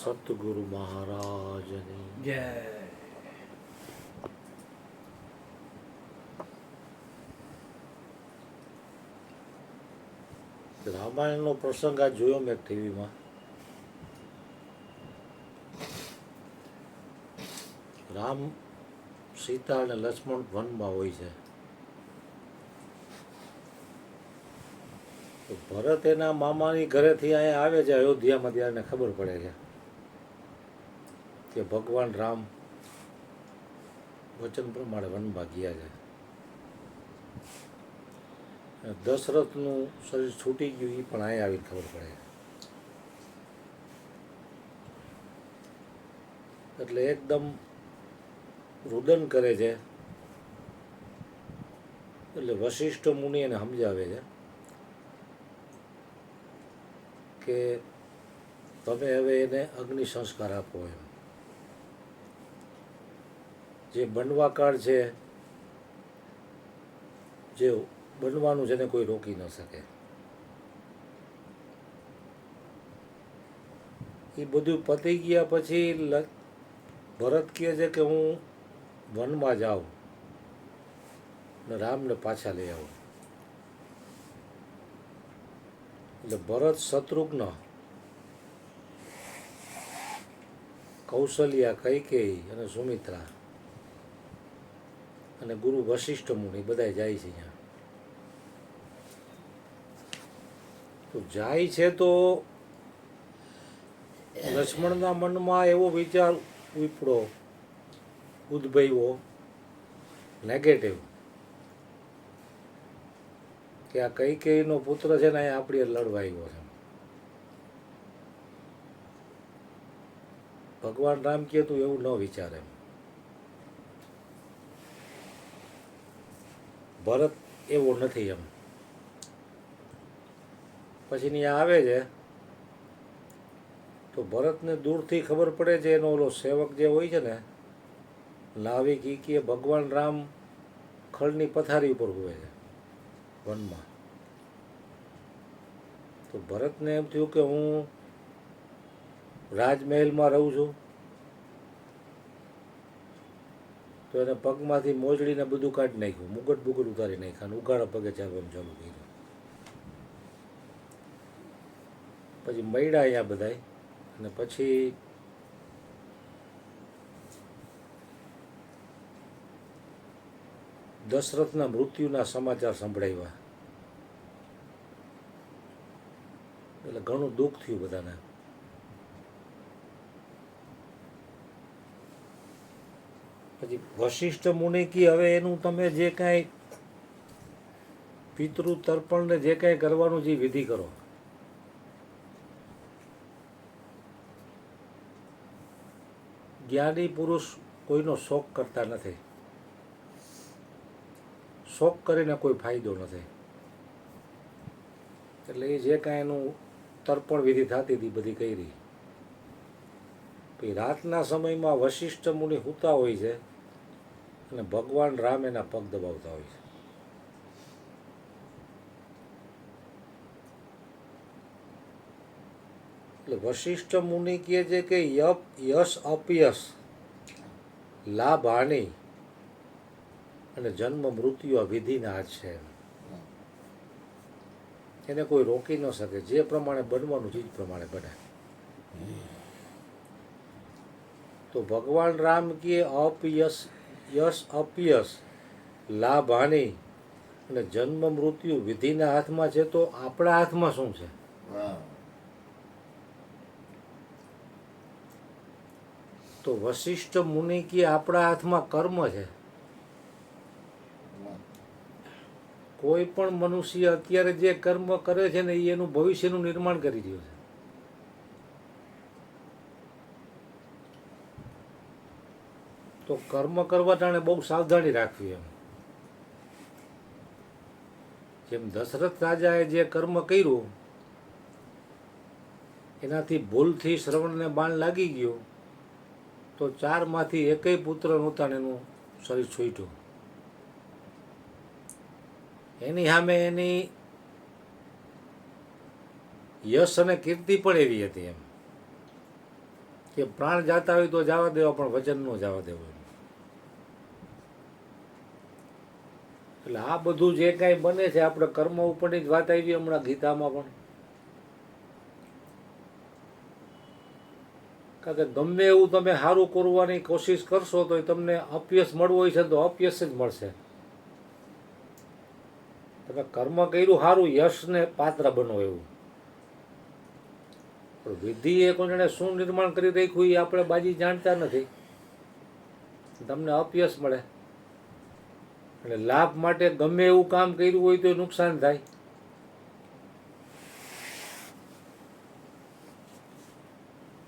સતગુરુ મહારાજની જય. રામાયણનો પ્રસંગ આ જોયો મેં ટીવીમાં. રામ, સીતા અને લક્ષ્મણ વનમાં હોય છે. તો ભરત એના મામાની ઘરેથી અહીંયા આવે છે અયોધ્યામાં, ત્યારે ખબર પડે છે કે ભગવાન રામ વચન પ્રમાણે વનમાં ગયા છે. દશરથનું શરીર છૂટી ગયું એ પણ અહીંયા આવીને ખબર પડે. એટલે એકદમ રુદન કરે છે. એટલે વશિષ્ઠ મુનિ એને સમજાવે છે કે તમે હવે એને અગ્નિ સંસ્કાર આપો એમ. જે બનવાકાળ છે, જે બનવાનું છે ને કોઈ રોકી ન શકે. એ બધું પતી ગયા પછી ભરત કહે છે કે હું વનમાં જાઉં ને રામને પાછા લઈ આવું. એટલે ભરત, શત્રુઘ્ન, કૌશલ્યા, કૈકેયી અને સુમિત્રા અને ગુરુ વશિષ્ઠ મુનિ બધા જાય છે અહીંયા. તો જાય છે તો લક્ષ્મણના મનમાં એવો વિચાર ઉપડો, ઉદ્ભવ્યો નેગેટિવ, કે આ કૈકેયીનો પુત્ર છે ને અહીંયા આપણી લડવા આવ્યો છે. ભગવાન રામ કહે તું એવું ન વિચારે. ભરત એવો નથી એમ. પછી ત્યાં આવે છે તો ભરતને દૂરથી ખબર પડે છે, એનો ઓલો સેવક જે હોય છે ને નાવિક, એ કે ભગવાન રામ ખળની પથારી ઉપર હોય છે વનમાં. તો ભરતને એમ થયું કે હું રાજમહેલમાં રહું છું, તો એને પગમાંથી મોજડીને બધું કાઢી નાખ્યું, મુગટ બુગટ ઉતારી નાખ્યા અને ઉઘાડા પગે ચાલવાનું ચાલુ કર્યું. પછી મૈડા અહીંયા બધાય, અને પછી દશરથના મૃત્યુના સમાચાર સંભળાવ્યા. એટલે ઘણું દુઃખ થયું બધાને. પછી વશિષ્ઠ મુનિ કી હવે એનું તમે જે કાંઈ પિતૃ તર્પણને જે કાંઈ કરવાનું જે વિધિ કરો. જ્ઞાની પુરુષ કોઈનો શોક કરતા નથી. શોક કરીને કોઈ ફાયદો નથી. એટલે એ જે કાંઈ એનું તર્પણ વિધિ થતી હતી બધી કરી. પછી રાતના સમયમાં વશિષ્ઠ મુનિ સૂતા હોય છે અને ભગવાન રામ એના પગ દબાવતા હોય છે. એટલે વશિષ્ઠ મુનિ કહે છે કે યશ અપયશ, લાભ હાનિ અને જન્મ મૃત્યુ આ વિધિના હાથ છે. એને કોઈ રોકી ન શકે. જે પ્રમાણે બનવાનું છે એ પ્રમાણે બને. તો ભગવાન રામ કે અપયશ, યશ અપયશ, લાભ હાનિ અને જન્મ મૃત્યુ વિધિના હાથમાં છે. તો આપણા હાથમાં શું છે? તો વશિષ્ઠ મુનિ કે આપણા હાથમાં કર્મ છે. કોઈ પણ મનુષ્ય અત્યારે જે કર્મ કરે છે ને એ એનું ભવિષ્યનું નિર્માણ કરી રહ્યો છે. તો કર્મ કરવા ટાણે બહુ સાવધાની રાખવી એમ. જેમ દશરથ રાજાએ જે કર્મ કર્યું એનાથી ભૂલથી શ્રવણને બાણ લાગી ગયું તો 4માંથી એકેય પુત્ર નહોતા ને એનું શરીર છૂટ્યું. એની સામે એની યશ અને કીર્તિ પણ એવી હતી એમ. કે પ્રાણ જાતા હોય તો જવા દેવા, પણ વચન ન જવા દેવું. એટલે આ બધું જે કાંઈ બને છે આપણે કર્મ ઉપરની જ વાત આવી હમણાં ગીતામાં પણ. કારણ કે ગમે એવું તમે સારું કરવાની કોશિશ કરશો તો તમને અપયશ મળવું હોય છે તો અપયશ જ મળશે. તમે કર્મ કર્યું સારું, યશને પાત્ર બનો એવું. પણ વિધિ એ કોઈને શું નિર્માણ કરી રાખ્યું એ આપણે બાજી જાણતા નથી. તમને અપયશ મળે એટલે લાભ માટે ગમે એવું કામ કર્યું હોય તો નુકસાન થાય.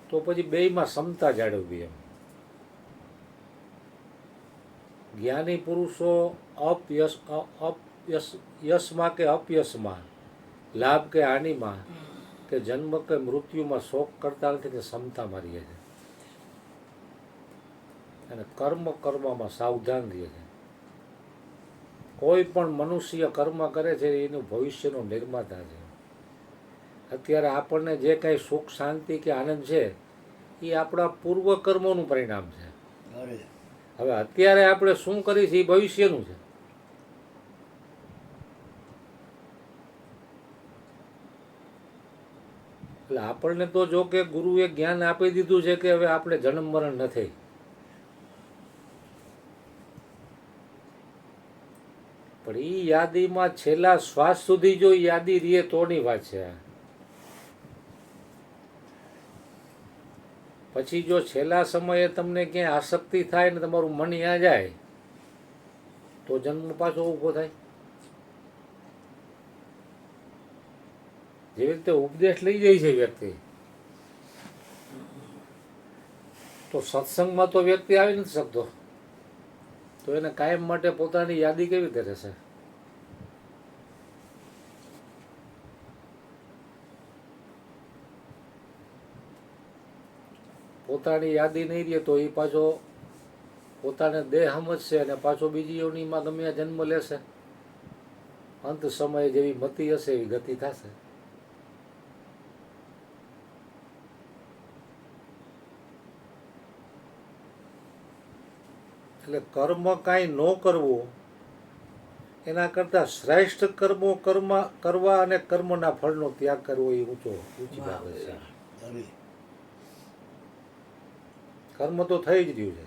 તો પછી બેયમાં ક્ષમતા જાળવવી એમ. જ્ઞાની પુરુષો યશમાં કે અપયશમાં, લાભ કે હાનિમાં, કે જન્મ કે મૃત્યુમાં શોક કરતા નથી, કે ક્ષમતા મારીએ છે. અને કર્મ કરવામાં સાવધાન રહે છે. કોઈ પણ મનુષ્ય કર્મ કરે છે એનું ભવિષ્યનો નિર્માતા છે. અત્યારે આપણને જે કાંઈ સુખ શાંતિ કે આનંદ છે એ આપણા પૂર્વ કર્મોનું પરિણામ છે. હવે અત્યારે આપણે શું કરીએ છીએ એ ભવિષ્યનું છે. એટલે આપણને તો જો કે ગુરુએ જ્ઞાન આપી દીધું છે કે હવે આપણે જન્મ મરણ નથી. પણ એ યાદીમાં છેલ્લા શ્વાસ સુધી જો યાદી રહે તોની વાત છે. પછી જો છેલ્લા સમયે તમને ક્યાંય આસક્તિ થાય ને તમારું મન ત્યાં જાય તો જન્મ પાછો ઊભો થાય. જેવી રીતે ઉપદેશ લઈ જાય છે વ્યક્તિ, તો સત્સંગમાં તો વ્યક્તિ આવી નથી શકતો, તો એને કાયમ માટે પોતાની યાદી કેવી રીતે રહેશે? પોતાની યાદી નહીં રહે તો એ પાછો પોતાને દેહ સમજશે અને પાછો બીજી યોનિમાં ગમે જન્મ લેશે. અંત સમયે જેવી મતિ હશે એવી ગતિ થશે. એટલે કર્મ કાંઈ ન કરવું એના કરતાં શ્રેષ્ઠ કર્મો કરવા અને કર્મના ફળનો ત્યાગ કરવો એ ઊંચી બાબત છે. કર્મ તો થઈ જ રહ્યું છે.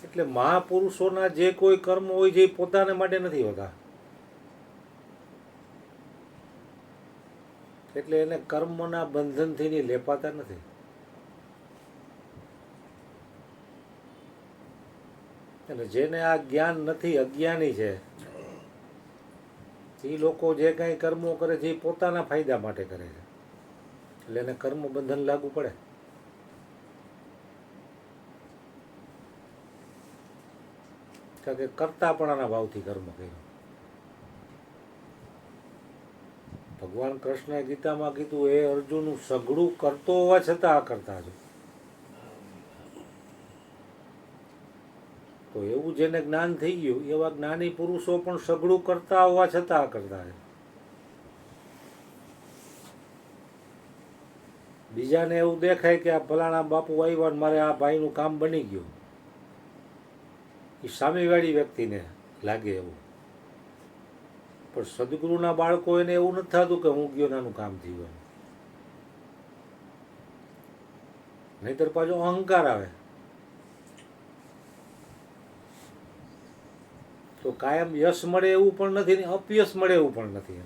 એટલે મહાપુરુષોના જે કોઈ કર્મ હોય છે એ પોતાને માટે નથી હોતા. એટલે એને કર્મના બંધનથી લેપાતા નથી. અને જેને આ જ્ઞાન નથી, અજ્ઞાની છે, એ લોકો જે કાંઈ કર્મો કરે છે એ પોતાના ફાયદા માટે કરે છે. એટલે એને કર્મ બંધન લાગુ પડે. કારણ કે કરતાપણાના ભાવથી કર્મ કર્યું. ભગવાન કૃષ્ણએ ગીતામાં કીધું, એ અર્જુન સઘળું કરતો હોવા છતાં આ કરતા છો. તો એવું જેને જ્ઞાન થઈ ગયું એવા જ્ઞાની પુરુષો પણ સઘળું કરતા હોવા છતાં આ કરતા છે. બીજાને એવું દેખાય કે આ ફલાણા બાપુ આવ્યા ને મારે આ ભાઈનું કામ બની ગયું, એ સામેવાળી વ્યક્તિને લાગે એવું. પણ સદગુરુના બાળકો એને એવું નથી થતું કે હું ગયો નાનું કામ થયું. નહીતર પાછો અહંકાર આવે. તો કાયમ યશ મળે એવું પણ નથી ને અપયશ મળે એવું પણ નથી.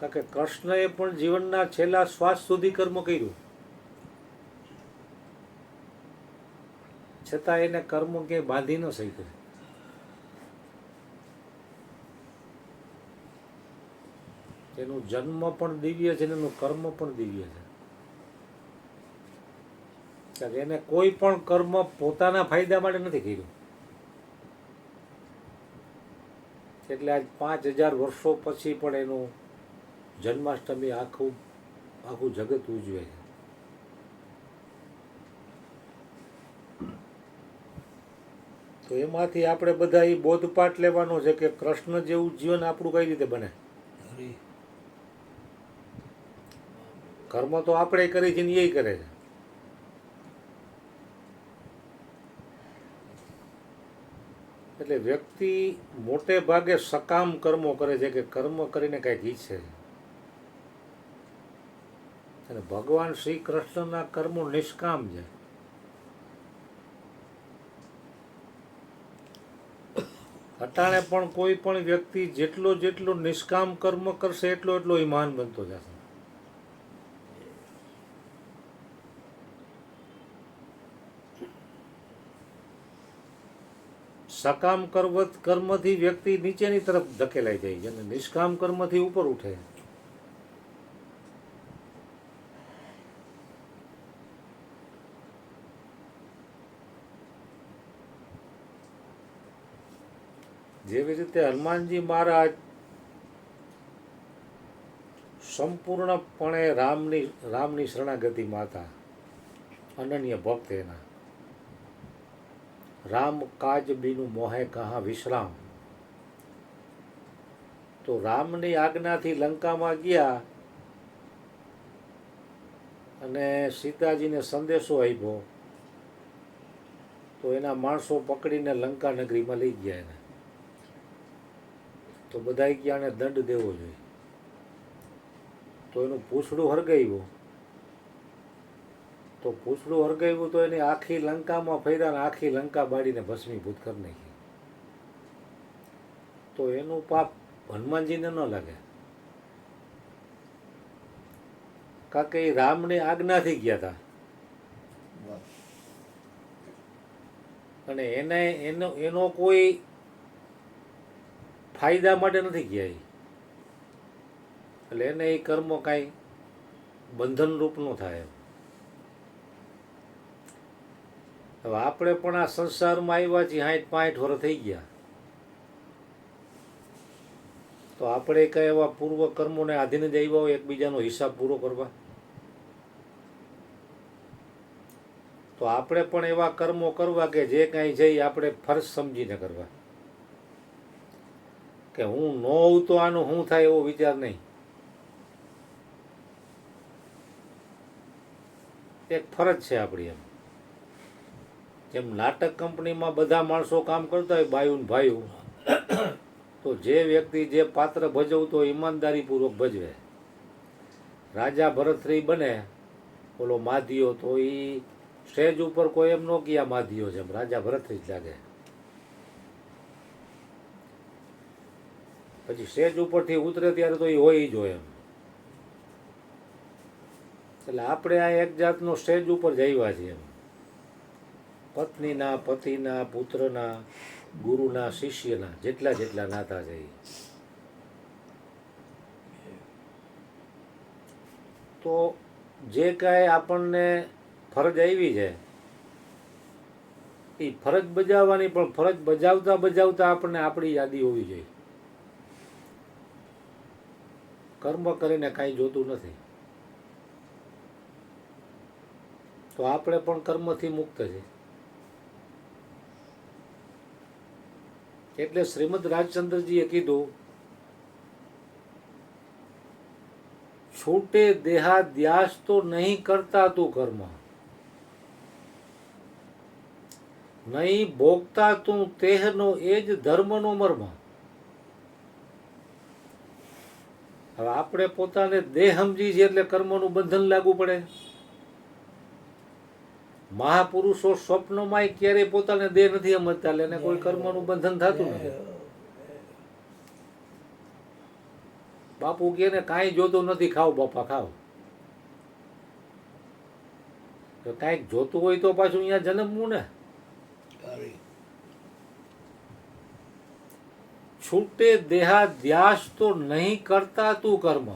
કારણ કે કૃષ્ણએ પણ જીવનના છેલ્લા શ્વાસ સુધી કર્મ કર્યું, છતાં એને કર્મ ક્યાંય બાંધી ન શક્યું. એનું જન્મ પણ દિવ્ય છે, એનું કર્મ પણ દિવ્ય છે. કારણ એને કોઈ પણ કર્મ પોતાના ફાયદા માટે નથી કર્યું. એટલે આજ 5000 વર્ષો પછી પણ એનું જન્માષ્ટમી આખું આખું જગત ઉજવે છે. તો એમાંથી આપણે બધા એ બોધપાઠ લેવાનો છે કે કૃષ્ણ જેવું જીવન આપણું કઈ રીતે બને. કર્મ તો આપણે કરી છે ને એ કરે છે. એટલે વ્યક્તિ મોટે ભાગે સકામ કર્મો કરે છે કે કર્મ કરીને કંઈક ઈચ્છે છે. અને ભગવાન શ્રી કૃષ્ણના કર્મો નિષ્કામ છે. અટાણે પણ કોઈ પણ વ્યક્તિ જેટલો નિષ્કામ કર્મ કરશે એટલો એ મહાન બનતો જશે. સકામ કર્મથી વ્યક્તિ નીચેની તરફ ધકેલાઈ જાય છે અને નિષ્કામ કર્મથી ઉપર ઉઠે. જેવી રીતે હનુમાનજી મહારાજ સંપૂર્ણપણે રામની શરણાગતિમાં હતા, અનન્ય ભક્ત એના. રામ કાજ બીનું મોહે કહા વિશ્રામ. તો રામની આજ્ઞાથી લંકામાં ગયા અને સીતાજીને સંદેશો આપ્યો તો એના માણસો પકડીને લંકા નગરીમાં લઈ ગયા એને. તો બધાએ ગયા એને દંડ દેવો જોઈએ. તો એનું પૂંછડું હરગાવ્યું. તો પૂંછડું હરગાવ્યું તો એની આખી લંકામાં ફર્યા ને આખી લંકા બાળીને ભસ્મીભૂત કરી નાખી. તો એનું પાપ હનુમાનજીને ન લાગે, કારણ કે એ રામની આજ્ઞાથી ગયા હતા અને એનો કોઈ ફાયદા માટે નથી ગયા. એટલે એને એ કર્મ કાંઈ બંધનરૂપ ન થાય. હવે આપણે પણ આ સંસારમાં આવ્યા છીએ 60-65 વર્ષ થઈ ગયા. તો આપણે કઈ એવા પૂર્વ કર્મોને આધીન જ આવ્યા હોય એકબીજાનો હિસાબ પૂરો કરવા? તો આપણે પણ એવા કર્મો કરવા કે જે કાંઈ જઈ આપણે ફરજ સમજીને કરવા. કે હું ન હોઉં તો આનું શું થાય એવો વિચાર નહીં. એક ફરજ છે આપણી. એમ જેમ નાટક કંપનીમાં બધા માણસો કામ કરતા હોય, બાયું ને ભાયું, તો જે વ્યક્તિ જે પાત્ર ભજવતો ઈમાનદારીપૂર્વક ભજવે. રાજા ભરતરી બને ઓલો માધીઓ, તો એ સ્ટેજ ઉપર કોઈ એમ ન ગયા માધીઓ છે, એમ રાજા ભરતરી જ લાગે. પછી સ્ટેજ ઉપરથી ઉતરે ત્યારે તો એ હોય જ હોય એમ. એટલે આપણે આ એક જાતનો સ્ટેજ ઉપર જઈવા છીએ એમ. પત્નીના, પતિના, પુત્રના, ગુરુના, શિષ્યના, જેટલા નાતા છે. તો જે કાંઈ આપણને ફરજ આવી છે એ ફરજ બજાવવાની, પણ ફરજ બજાવતા આપણને આપણી યાદી હોવી જોઈએ. કર્મ કરીને કાંઈ જોતું નથી. તો આપણે પણ કર્મથી મુક્ત છે. એટલે શ્રીમદ રાજચંદ્રજીએ કીધું, છૂટે દેહાદ્યાસ તો નહીં કરતા તું કર્મ, નહીં ભોગતા તું તેહનો એ જ ધર્મનો મર્મ. હવે આપણે પોતાને દેહ સમજી છીએ એટલે કર્મનું બંધન લાગુ પડે. મહાપુરુષો સ્વપ્નમાં ક્યારેય પોતાને દેહ નથી સમજતા, એટલે એને કોઈ કર્મનું બંધન થતું નથી. બાપુ કહે ને કાંઈ જોતું નથી, ખાવ બાપા ખાવ. તો કાંઈક જોતું હોય તો પાછું અહીંયા જન્મવું ને. છૂટે દેહાધ્યાસ તો નહીં કરતા તું કર્મ,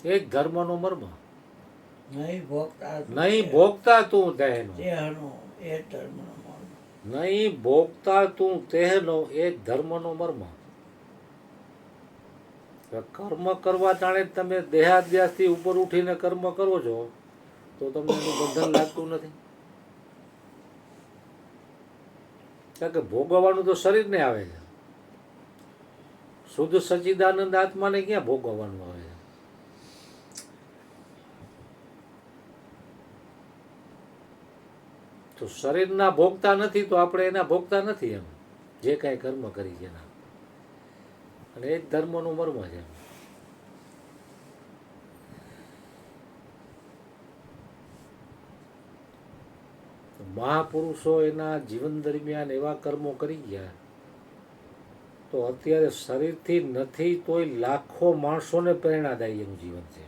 એક ધર્મનો મર્મ. નહીં ભોગતા તું દેહનો, નહીં ભોગતા તું તેહનો એક ધર્મનો મર્મ. કર્મ કરવા ટાણે તમે દેહાદ્યાસથી ઉપર ઉઠીને કર્મ કરો છો તો તમને એનું બંધન લાગતું નથી. કારણ કે ભોગવવાનું તો શરીરને આવે છે. શુદ્ધ સચ્ચિદાનંદ આત્માને ક્યાં ભોગવવાનું આવે છે? તો શરીરના ભોગતા નથી તો આપણે એના ભોગતા નથી એમ, જે કાંઈ કર્મ કરી છે એના. અને એ જ ધર્મનું મર્મ છે. મહાપુરુષો એના જીવન દરમિયાન એવા કર્મો કરી ગયા તો અત્યારે શરીરથી નથી તોય લાખો માણસોને પ્રેરણાદાયી એનું જીવન છે.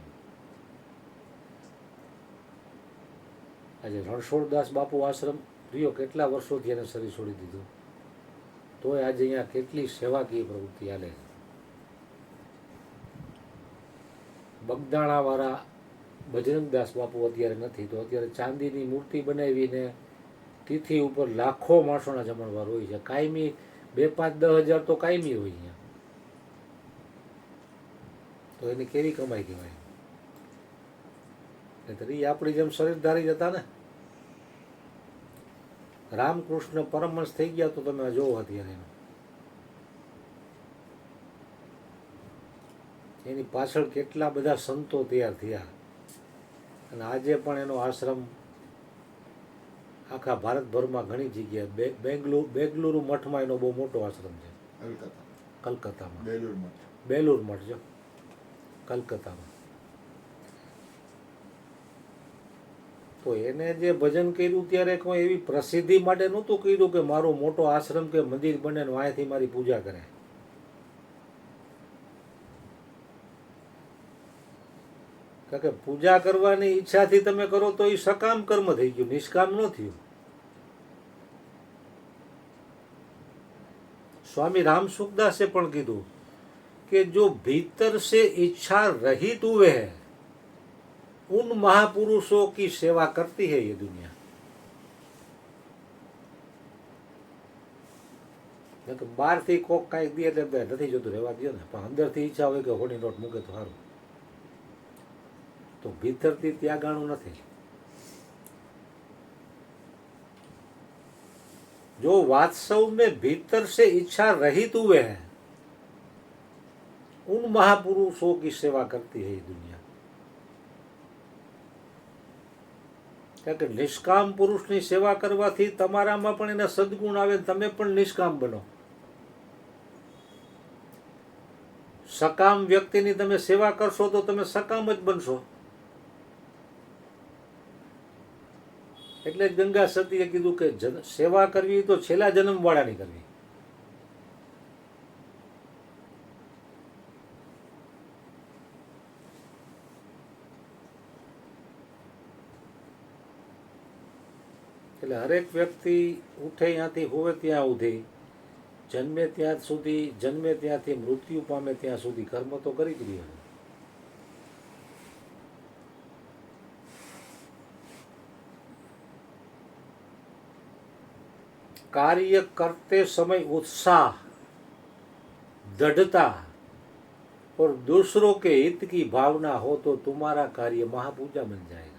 આજે રણછોડદાસ બાપુ આશ્રમ રહ્યો, કેટલા વર્ષોથી એને શરીર છોડી દીધું, તોય આજે અહીંયા કેટલી સેવાકીય પ્રવૃત્તિ ચાલે છે. બગદાણાવાળા બજરંગદાસ બાપુ અત્યારે નથી તો અત્યારે ચાંદીની મૂર્તિ બનાવીને તિથિ ઉપર લાખો માણસોના જમણવાર હોય છે. કાયમી 2-5-10 હજાર તો કાયમી હોય અહીંયા. તો એની કેવી કમાઈ કહેવાય? નહીંતર એ આપણી જેમ શરીરધારી જતા ને. રામકૃષ્ણ પરમહંસ થઈ ગયા તો તમે જોવો અત્યારે એની પાછળ કેટલા બધા સંતો તૈયાર થયા અને આજે પણ એનો આશ્રમ આખા ભારતભરમાં ઘણી જગ્યાએ બેંગલુરુ મઠમાં એનો બહુ મોટો આશ્રમ છે. કલકત્તામાં બેલુર મઠ જો કલકત્તામાં. તો એને જે ભજન કર્યું ત્યારે કોઈ એવી પ્રસિદ્ધિ માટે નહોતું કર્યું કે મારો મોટો આશ્રમ કે મંદિર બને ને અહીંયાથી મારી પૂજા કરે. કારણ કે પૂજા કરવાની ઈચ્છાથી તમે કરો તો એ સકામ કર્મ થઈ ગયું, નિષ્કામ ન થયું. સ્વામી રામ સુખદાસે પણ કીધું કે જો ભીતર से इच्छा रहित हुए है उन महापुरुषों की सेवा करती है ये दुनिया. બહારથી કોક કાંઈક દે એટલે નથી જોતું, રહેવા દો ને, પણ અંદરથી ઈચ્છા હોય કે હોની નોટ મૂકે તો સારું. તો ભીતરથી ત્યાગાણું નથી. जो वास्तव में भीतर से इच्छा रहित हुए हैं उन महापुरुषों की सेवा करती है ये दुनिया. કારણ કે નિષ્કામ પુરુષની સેવા કરવાથી તમારામાં પણ એના સદગુણ આવે, તમે પણ નિષ્કામ બનો. સકામ વ્યક્તિની તમે સેવા કરશો તો તમે સકામ જ બનશો. એટલે ગંગા સતીએ કીધું કે સેવા કરવી તો છેલ્લા જન્મવાળાની કરવી. એટલે હરેક વ્યક્તિ ઉઠે ત્યાંથી હોવે ત્યાં સુધી, જન્મે ત્યાંથી મૃત્યુ પામે ત્યાં સુધી કર્મ તો કરી જ રહ્યો. कार्य करते समय उत्साह, दृढ़ता और दूसरों के हित की भावना हो तो तुम्हारा कार्य महापूजा बन जाएगा.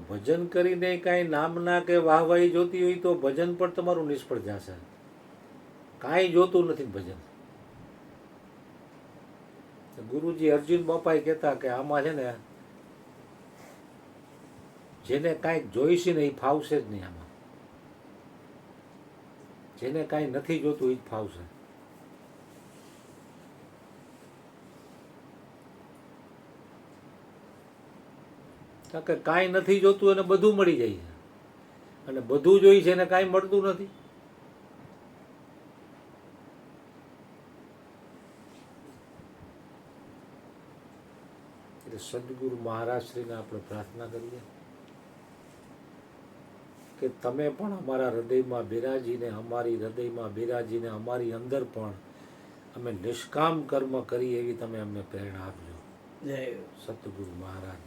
ભજન કરીને કાંઈ નામના કે વાહવાહી જોતી હોય તો ભજન પણ તમારું નિષ્ફળ જશે. કાંઈ જોતું નથી ભજન. ગુરુજી અર્જુન બાપાએ કહેતા કે આમાં છે ને જેને કાંઈક જોઈશે ને એ ફાવશે જ નહીં. આમાં જેને કાંઈ નથી જોતું એ જ ફાવશે. કારણ કે કાંઈ નથી જોતું એને બધું મળી જાય છે, અને બધું જોઈ છે એને કાંઈ મળતું નથી. એટલે સદગુરુ મહારાજ શ્રીને આપણે પ્રાર્થના કરીએ કે તમે પણ અમારા હૃદયમાં બિરાજીને, અમારી હૃદયમાં બિરાજીને અમારી અંદર પણ અમે નિષ્કામ કર્મ કરી એવી તમે અમને પ્રેરણા આપજો. જય સતગુરુ મહારાજ.